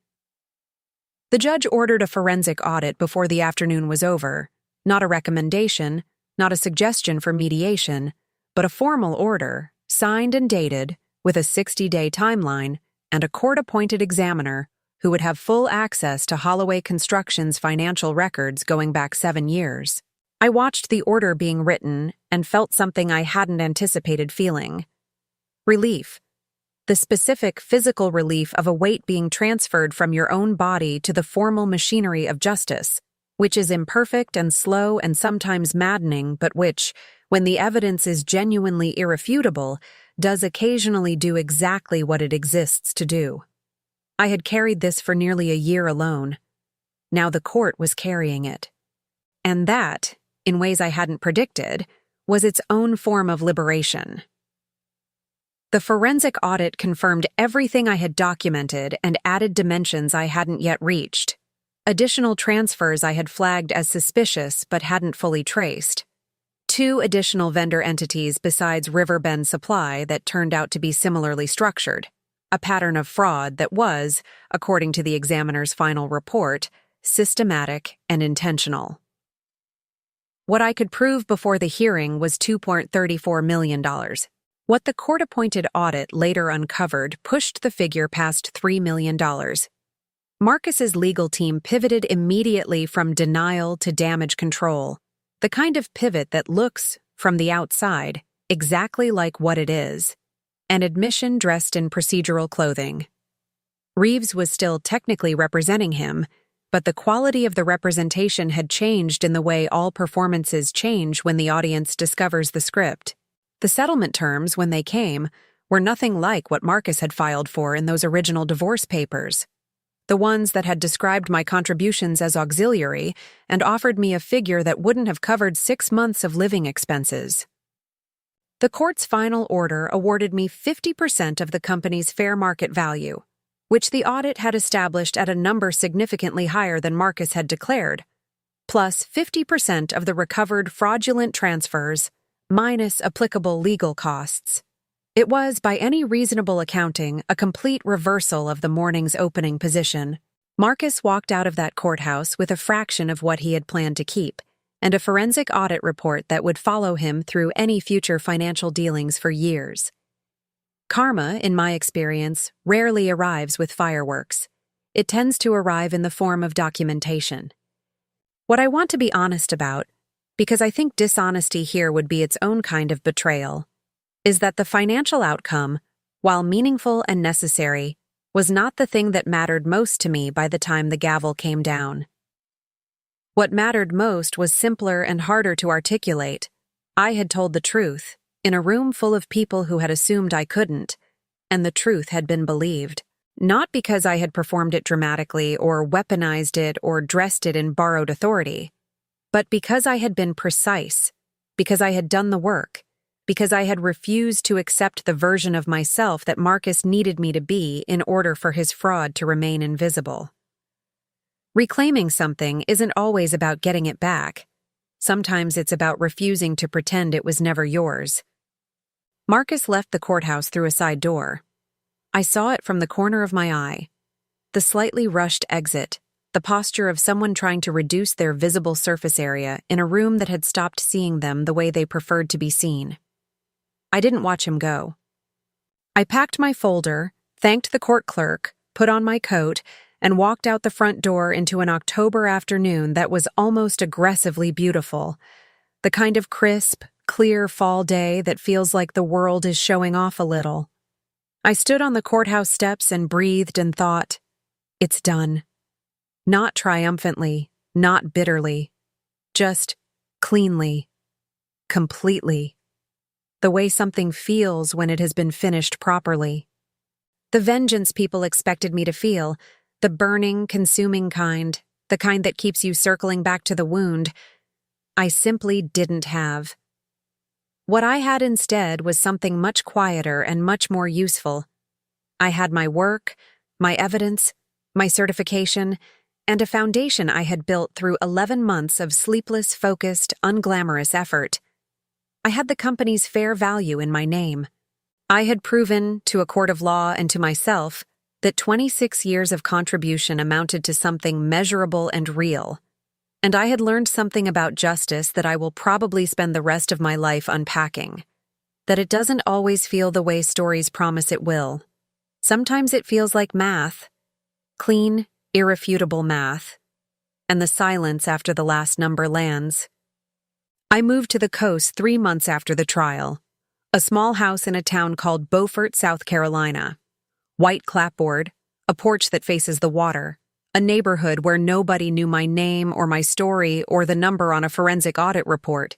The judge ordered a forensic audit before the afternoon was over, not a recommendation, not a suggestion for mediation, but a formal order, signed and dated, with a 60-day timeline and a court-appointed examiner who would have full access to Holloway Construction's financial records going back 7 years. I watched the order being written and felt something I hadn't anticipated feeling. Relief. The specific physical relief of a weight being transferred from your own body to the formal machinery of justice, which is imperfect and slow and sometimes maddening, but which, when the evidence is genuinely irrefutable, does occasionally do exactly what it exists to do. I had carried this for nearly a year alone. Now the court was carrying it. And that, in ways I hadn't predicted, was its own form of liberation. The forensic audit confirmed everything I had documented and added dimensions I hadn't yet reached. Additional transfers I had flagged as suspicious but hadn't fully traced. 2 additional vendor entities besides Riverbend Supply that turned out to be similarly structured. A pattern of fraud that was, according to the examiner's final report, systematic and intentional. What I could prove before the hearing was $2.34 million. What the court-appointed audit later uncovered pushed the figure past $3 million. Marcus's legal team pivoted immediately from denial to damage control, the kind of pivot that looks, from the outside, exactly like what it is, an admission dressed in procedural clothing. Reeves was still technically representing him, but the quality of the representation had changed in the way all performances change when the audience discovers the script. The settlement terms, when they came, were nothing like what Marcus had filed for in those original divorce papers. The ones that had described my contributions as auxiliary and offered me a figure that wouldn't have covered 6 months of living expenses. The court's final order awarded me 50% of the company's fair market value, which the audit had established at a number significantly higher than Marcus had declared, plus 50% of the recovered fraudulent transfers, minus applicable legal costs. It was, by any reasonable accounting, a complete reversal of the morning's opening position. Marcus walked out of that courthouse with a fraction of what he had planned to keep, and a forensic audit report that would follow him through any future financial dealings for years. Karma, in my experience, rarely arrives with fireworks. It tends to arrive in the form of documentation. What I want to be honest about, because I think dishonesty here would be its own kind of betrayal, is that the financial outcome, while meaningful and necessary, was not the thing that mattered most to me by the time the gavel came down. What mattered most was simpler and harder to articulate. I had told the truth, in a room full of people who had assumed I couldn't, and the truth had been believed. Not because I had performed it dramatically or weaponized it or dressed it in borrowed authority, but because I had been precise, because I had done the work, because I had refused to accept the version of myself that Marcus needed me to be in order for his fraud to remain invisible. Reclaiming something isn't always about getting it back. Sometimes it's about refusing to pretend it was never yours. Marcus left the courthouse through a side door. I saw it from the corner of my eye. The slightly rushed exit, the posture of someone trying to reduce their visible surface area in a room that had stopped seeing them the way they preferred to be seen. I didn't watch him go. I packed my folder, thanked the court clerk, put on my coat, and walked out the front door into an October afternoon that was almost aggressively beautiful, the kind of crisp, clear fall day that feels like the world is showing off a little. I stood on the courthouse steps and breathed and thought, it's done. Not triumphantly, not bitterly, just cleanly, completely. The way something feels when it has been finished properly. The vengeance people expected me to feel, the burning, consuming kind, the kind that keeps you circling back to the wound, I simply didn't have. What I had instead was something much quieter and much more useful. I had my work, my evidence, my certification, and a foundation I had built through 11 months of sleepless, focused, unglamorous effort. I had the company's fair value in my name. I had proven, to a court of law and to myself, that 26 years of contribution amounted to something measurable and real. And I had learned something about justice that I will probably spend the rest of my life unpacking. That it doesn't always feel the way stories promise it will. Sometimes it feels like math. Clean, irrefutable math. And the silence after the last number lands. I moved to the coast 3 months after the trial. A small house in a town called Beaufort, South Carolina. White clapboard, a porch that faces the water. A neighborhood where nobody knew my name or my story or the number on a forensic audit report.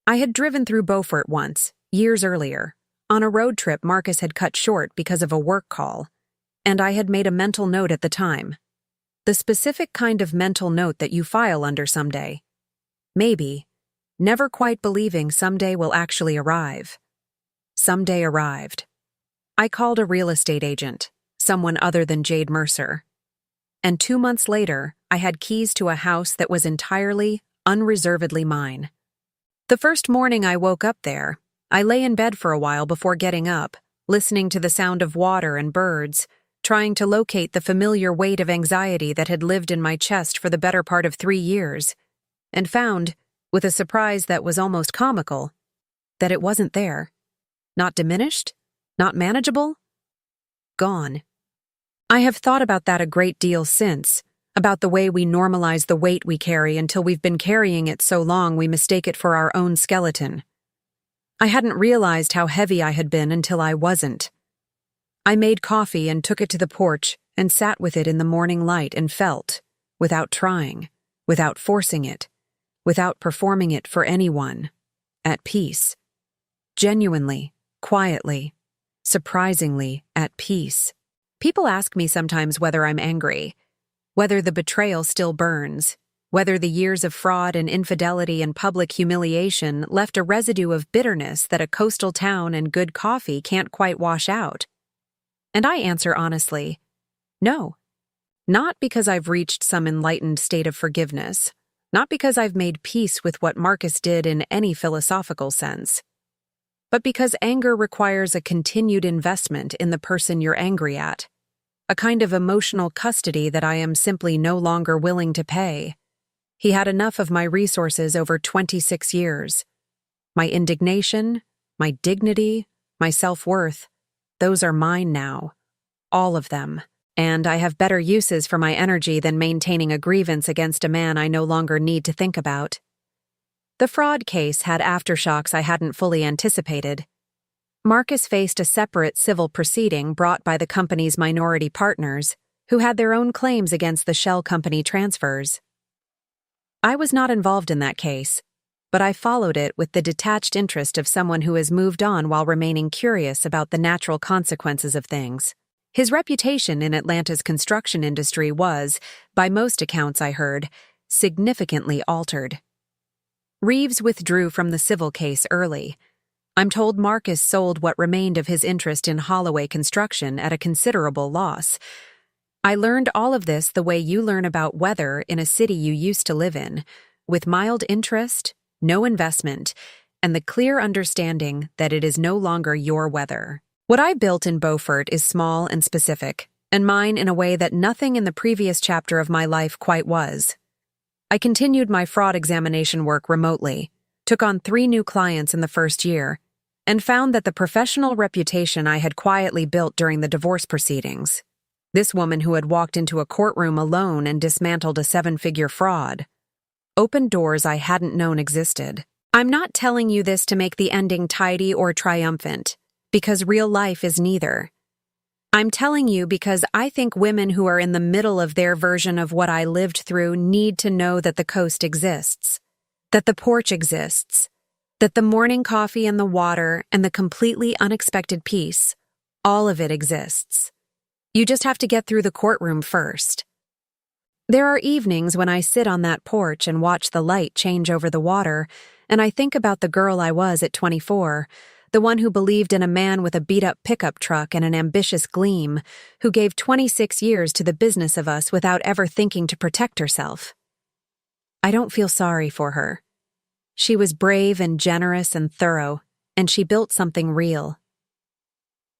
I had driven through Beaufort once, years earlier, on a road trip Marcus had cut short because of a work call, and I had made a mental note at the time. The specific kind of mental note that you file under someday. Maybe, never quite believing someday will actually arrive. Someday arrived. I called a real estate agent, someone other than Jade Mercer. And 2 months later, I had keys to a house that was entirely, unreservedly mine. The first morning I woke up there, I lay in bed for a while before getting up, listening to the sound of water and birds, trying to locate the familiar weight of anxiety that had lived in my chest for the better part of 3 years, and found, with a surprise that was almost comical, that it wasn't there. Not diminished? Not manageable? Gone. I have thought about that a great deal since, about the way we normalize the weight we carry until we've been carrying it so long we mistake it for our own skeleton. I hadn't realized how heavy I had been until I wasn't. I made coffee and took it to the porch and sat with it in the morning light and felt, without trying, without forcing it, without performing it for anyone, at peace. Genuinely, quietly, surprisingly at peace. People ask me sometimes whether I'm angry, whether the betrayal still burns, whether the years of fraud and infidelity and public humiliation left a residue of bitterness that a coastal town and good coffee can't quite wash out. And I answer honestly, no. Not because I've reached some enlightened state of forgiveness, not because I've made peace with what Marcus did in any philosophical sense, but because anger requires a continued investment in the person you're angry at, a kind of emotional custody that I am simply no longer willing to pay. He had enough of my resources over 26 years. My indignation, my dignity, my self-worth, those are mine now. All of them. And I have better uses for my energy than maintaining a grievance against a man I no longer need to think about. The fraud case had aftershocks I hadn't fully anticipated. Marcus faced a separate civil proceeding brought by the company's minority partners, who had their own claims against the shell company transfers. I was not involved in that case, but I followed it with the detached interest of someone who has moved on while remaining curious about the natural consequences of things. His reputation in Atlanta's construction industry was, by most accounts I heard, significantly altered. Reeves withdrew from the civil case early. I'm told Marcus sold what remained of his interest in Holloway Construction at a considerable loss. I learned all of this the way you learn about weather in a city you used to live in, with mild interest, no investment, and the clear understanding that it is no longer your weather. What I built in Beaufort is small and specific, and mine in a way that nothing in the previous chapter of my life quite was. I continued my fraud examination work remotely, took on 3 new clients in the first year, and found that the professional reputation I had quietly built during the divorce proceedings, this woman who had walked into a courtroom alone and dismantled a 7-figure fraud, opened doors I hadn't known existed. I'm not telling you this to make the ending tidy or triumphant, because real life is neither. I'm telling you because I think women who are in the middle of their version of what I lived through need to know that the coast exists, that the porch exists, that the morning coffee and the water and the completely unexpected peace, all of it exists. You just have to get through the courtroom first. There are evenings when I sit on that porch and watch the light change over the water, and I think about the girl I was at 24, the one who believed in a man with a beat-up pickup truck and an ambitious gleam, who gave 26 years to the business of us without ever thinking to protect herself. I don't feel sorry for her. She was brave and generous and thorough, and she built something real.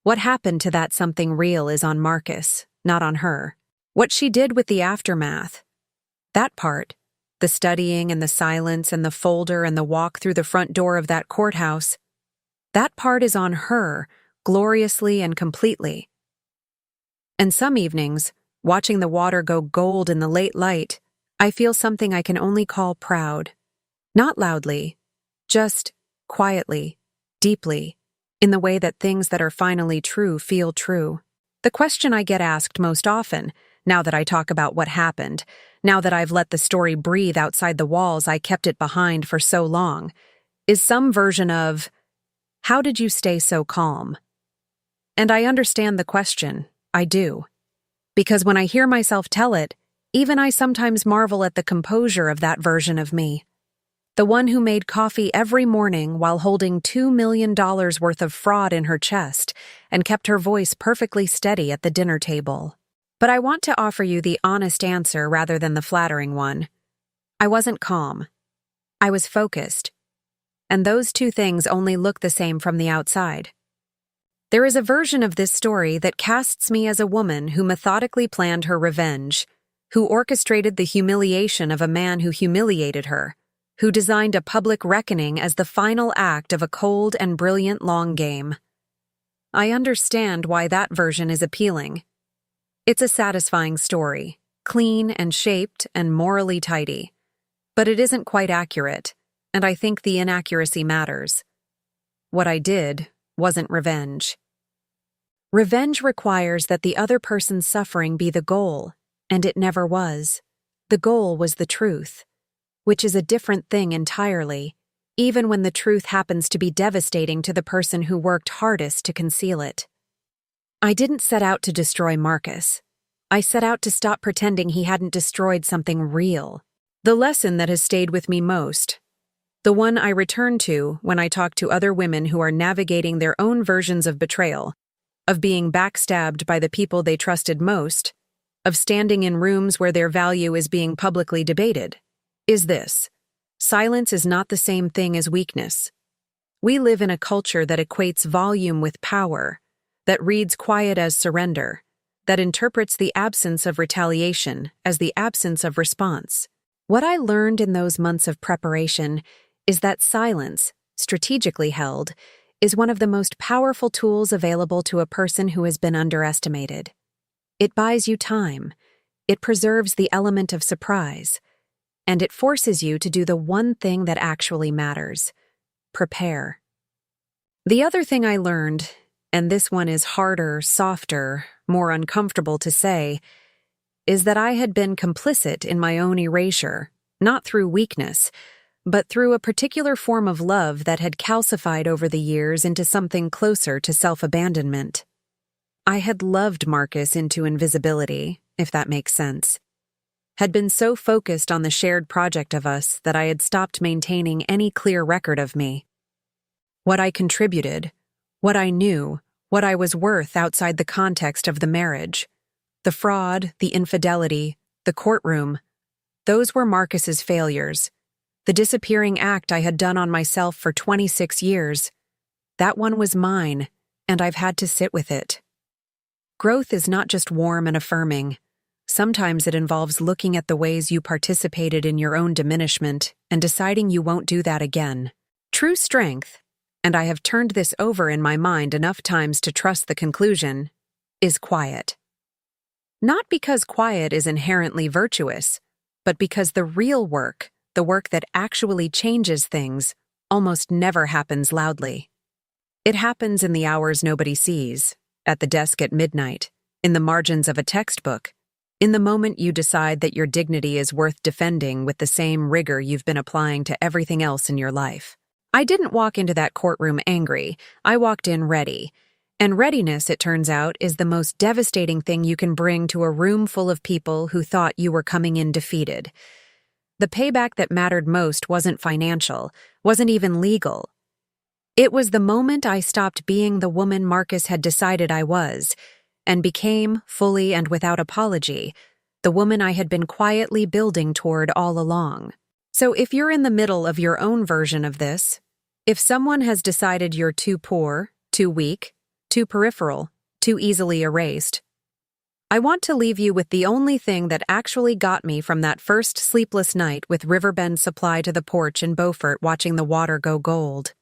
What happened to that something real is on Marcus, not on her. What she did with the aftermath, that part, the studying and the silence and the folder and the walk through the front door of that courthouse, that part is on her, gloriously and completely. And some evenings, watching the water go gold in the late light, I feel something I can only call proud. Not loudly, just quietly, deeply, in the way that things that are finally true feel true. The question I get asked most often, now that I talk about what happened, now that I've let the story breathe outside the walls I kept it behind for so long, is some version of, how did you stay so calm? And I understand the question, I do. Because when I hear myself tell it, even I sometimes marvel at the composure of that version of me. The one who made coffee every morning while holding $2 million worth of fraud in her chest and kept her voice perfectly steady at the dinner table. But I want to offer you the honest answer rather than the flattering one. I wasn't calm. I was focused. And those two things only look the same from the outside. There is a version of this story that casts me as a woman who methodically planned her revenge, who orchestrated the humiliation of a man who humiliated her, who designed a public reckoning as the final act of a cold and brilliant long game. I understand why that version is appealing. It's a satisfying story, clean and shaped and morally tidy. But it isn't quite accurate, and I think the inaccuracy matters. What I did wasn't revenge. Revenge requires that the other person's suffering be the goal, and it never was. The goal was the truth, which is a different thing entirely, even when the truth happens to be devastating to the person who worked hardest to conceal it. I didn't set out to destroy Marcus. I set out to stop pretending he hadn't destroyed something real. The lesson that has stayed with me most, the one I return to when I talk to other women who are navigating their own versions of betrayal, of being backstabbed by the people they trusted most, of standing in rooms where their value is being publicly debated, is this: silence is not the same thing as weakness. We live in a culture that equates volume with power, that reads quiet as surrender, that interprets the absence of retaliation as the absence of response. What I learned in those months of preparation is that silence, strategically held, is one of the most powerful tools available to a person who has been underestimated. It buys you time, it preserves the element of surprise, and it forces you to do the one thing that actually matters: prepare. The other thing I learned, and this one is harder, softer, more uncomfortable to say, is that I had been complicit in my own erasure, not through weakness, but through a particular form of love that had calcified over the years into something closer to self-abandonment. I had loved Marcus into invisibility, if that makes sense. Had been so focused on the shared project of us that I had stopped maintaining any clear record of me. What I contributed, what I knew, what I was worth outside the context of the marriage. The fraud, the infidelity, the courtroom, those were Marcus's failures. The disappearing act I had done on myself for 26 years. That one was mine, and I've had to sit with it. Growth is not just warm and affirming. Sometimes it involves looking at the ways you participated in your own diminishment and deciding you won't do that again. True strength, and I have turned this over in my mind enough times to trust the conclusion, is quiet. Not because quiet is inherently virtuous, but because the real work, the work that actually changes things, almost never happens loudly. It happens in the hours nobody sees, at the desk at midnight, in the margins of a textbook, in the moment you decide that your dignity is worth defending with the same rigor you've been applying to everything else in your life. I didn't walk into that courtroom angry. I walked in ready. And readiness, it turns out, is the most devastating thing you can bring to a room full of people who thought you were coming in defeated. The payback that mattered most wasn't financial, wasn't even legal. It was the moment I stopped being the woman Marcus had decided I was, and became, fully and without apology, the woman I had been quietly building toward all along. So if you're in the middle of your own version of this, if someone has decided you're too poor, too weak, too peripheral, too easily erased, I want to leave you with the only thing that actually got me from that first sleepless night with Riverbend Supply to the porch in Beaufort watching the water go gold.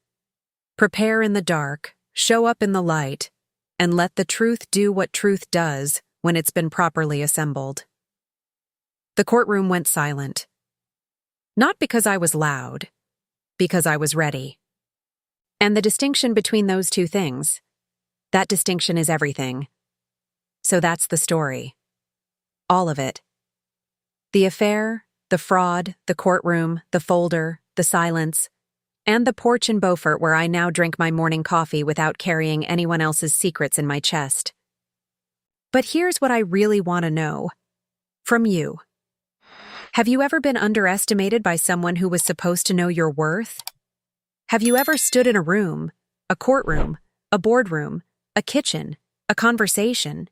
Prepare in the dark, show up in the light, and let the truth do what truth does when it's been properly assembled. The courtroom went silent. Not because I was loud, because I was ready. And the distinction between those two things, that distinction is everything. So that's the story. All of it. The affair, the fraud, the courtroom, the folder, the silence, and the porch in Beaufort where I now drink my morning coffee without carrying anyone else's secrets in my chest. But here's what I really want to know. From you. Have you ever been underestimated by someone who was supposed to know your worth? Have you ever stood in a room, a courtroom, a boardroom, a kitchen, a conversation,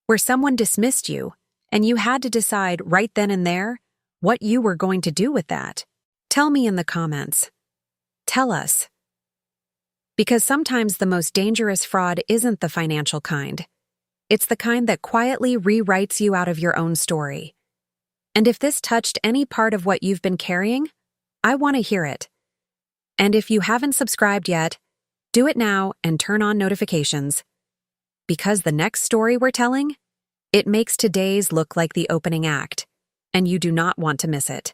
where someone dismissed you, and you had to decide right then and there what you were going to do with that? Tell me in the comments. Tell us. Because sometimes the most dangerous fraud isn't the financial kind. It's the kind that quietly rewrites you out of your own story. And if this touched any part of what you've been carrying, I want to hear it. And if you haven't subscribed yet, do it now and turn on notifications. Because the next story we're telling, it makes today's look like the opening act, and you do not want to miss it.